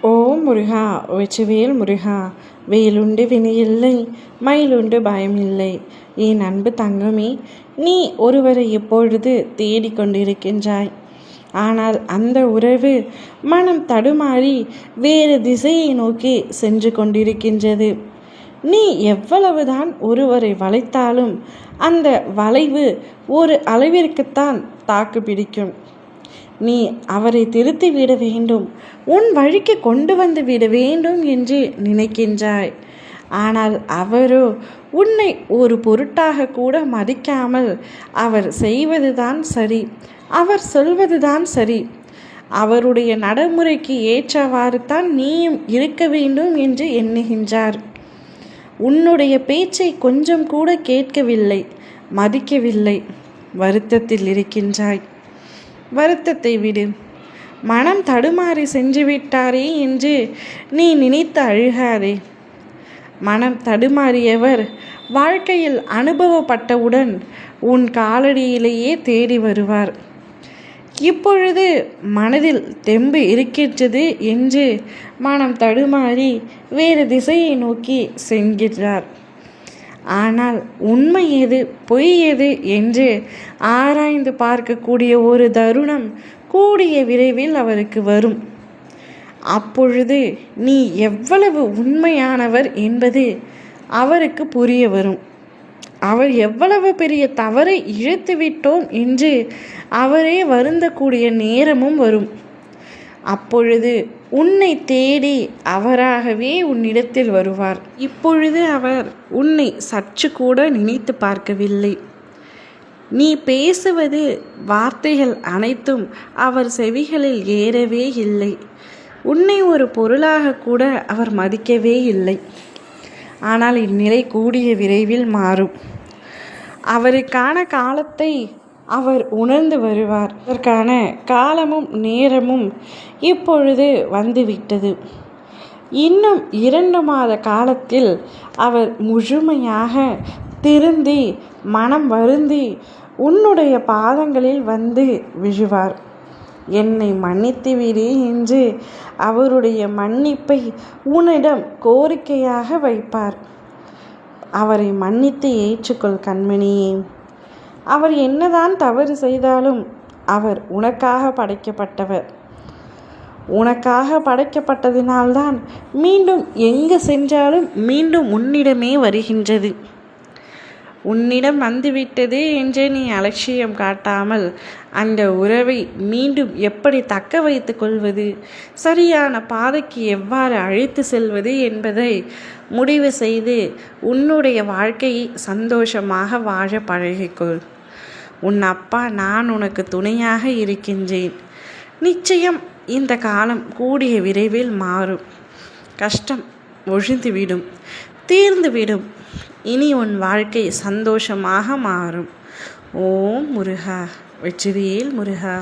ஓம் முருகா வெற்றிவேல் முருகா. வேலுண்டு வினையில்லை, மயிலுண்டு பயமில்லை. என் அன்பு தங்கமே, நீ ஒருவரை இப்பொழுது தேடிக்கொண்டிருக்கின்றாய். ஆனால் அந்த உறவு மனம் தடுமாறி வேறு திசையை நோக்கி சென்று கொண்டிருக்கின்றது. நீ எவ்வளவுதான் ஒருவரை வளைத்தாலும் அந்த வளைவு ஒரு அளவிற்குத்தான் தாக்கு பிடிக்கும். நீ அவரை திருத்தி விட வேண்டும், உன் வழிக்கு கொண்டு வந்து விட வேண்டும் என்று நினைக்கின்றாய். ஆனால் அவரோ உன்னை ஒரு பொருட்டாக கூட மதிக்காமல் அவர் செய்வதுதான் சரி, அவர் சொல்வதுதான் சரி, அவருடைய நடைமுறைக்கு ஏற்றவாறு தான் நீயும் இருக்க வேண்டும் என்று எண்ணுகின்றார். உன்னுடைய பேச்சை கொஞ்சம் கூட கேட்கவில்லை, மதிக்கவில்லை. வருத்தத்தில் இருக்கின்றாய். வருத்தத்தை விடு. மனம் தடுமாறி சென்று விட்டாரே என்று நீ நினைத்து அழுகாதே. மனம் தடுமாறியவர் வாழ்க்கையில் அனுபவப்பட்டவுடன் உன் காலடியிலேயே தேடி வருவார். இப்பொழுது மனதில் தெம்பு இருக்கின்றது என்று மனம் தடுமாறி வேறு திசையை நோக்கி செல்கிறார். ஆனால் உண்மை எது பொய் எது என்று ஆராய்ந்து பார்க்கக்கூடிய ஒரு தருணம் கூடிய விரைவில் அவருக்கு வரும். அப்பொழுது நீ எவ்வளவு உண்மையானவர் என்பது அவருக்கு புரிய வரும். அவர் எவ்வளவு பெரிய தவறை இழைத்துவிட்டோம் என்று அவரே வருந்தக்கூடிய நேரமும் வரும். அப்பொழுது உன்னை தேடி அவராகவே உன்னிடத்தில் வருவார். இப்பொழுது அவர் உன்னை சற்று கூட நினைத்து பார்க்கவில்லை. நீ பேசுவது வார்த்தைகள் அனைத்தும் அவர் செவிகளில் ஏறவே இல்லை. உன்னை ஒரு பொருளாக கூட அவர் மதிக்கவே இல்லை. ஆனால் இந்நிலை கூடிய விரைவில் மாறும். அவருக்கான காலத்தை அவர் உணர்ந்து வருவார். அதற்கான காலமும் நேரமும் இப்பொழுது வந்துவிட்டது. இன்னும் 2 மாத காலத்தில் அவர் முழுமையாக திருந்தி மனம் வருந்தி உன்னுடைய பாதங்களில் வந்து விழுவார். என்னை மன்னித்து விடு என்று அவருடைய மன்னிப்பை உன்னிடம் கோரிக்கையாக வைப்பார். அவரை மன்னித்து ஏற்றுக்கொள் கண்மணியே. அவர் என்னதான் தவறு செய்தாலும் அவர் உனக்காக படைக்கப்பட்டவர். உனக்காக படைக்கப்பட்டதினால்தான் மீண்டும் எங்கு சென்றாலும் மீண்டும் உன்னிடமே வருகின்றது. உன்னிடம் வந்துவிட்டது என்று நீ அலட்சியம் காட்டாமல் அந்த உறவை மீண்டும் எப்படி தக்க வைத்து கொள்வது, சரியான பாதைக்கு எவ்வாறு அழைத்து செல்வது என்பதை முடிவு செய்து உன்னுடைய வாழ்க்கையை சந்தோஷமாக வாழ பழகிக்கொள். உன் அப்பா நான் உனக்கு துணையாக இருக்கின்றேன். நிச்சயம் இந்த காலம் கூடிய விரைவில் மாறும். கஷ்டம் ஒழிந்துவிடும், தீர்ந்துவிடும். இனி உன் வாழ்க்கை சந்தோஷமாக மாறும். ஓம் முருகா. வெற்றிவேல் முருகா.